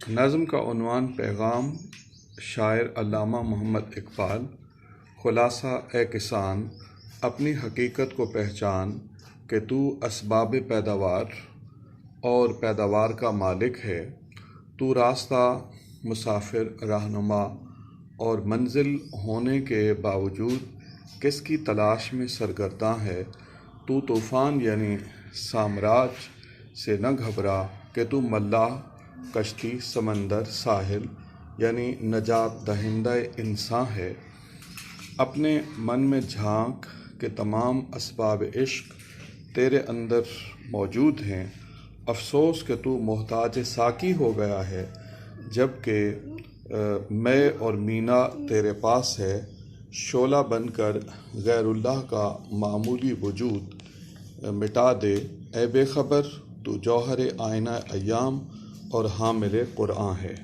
نظم کا عنوان پیغام، شاعر علامہ محمد اقبال۔ خلاصہ: اے کسان، اپنی حقیقت کو پہچان کہ تو اسباب پیداوار اور پیداوار کا مالک ہے۔ تو راستہ، مسافر، رہنما اور منزل ہونے کے باوجود کس کی تلاش میں سرگرداں ہے؟ تو طوفان یعنی سامراج سے نہ گھبرا کہ تو ملاح، کشتی، سمندر، ساحل یعنی نجات دہندہ انساں ہے۔ اپنے من میں جھانک کہ تمام اسباب عشق تیرے اندر موجود ہیں۔ افسوس کہ تو محتاج ساقی ہو گیا ہے، جبکہ مے اور مینا تیرے پاس ہے۔ شعلہ بن کر غیر اللہ کا معمولی وجود مٹا دے۔ اے بے خبر، تو جوہر آئینہ ایام اور حامل قرآن ہے۔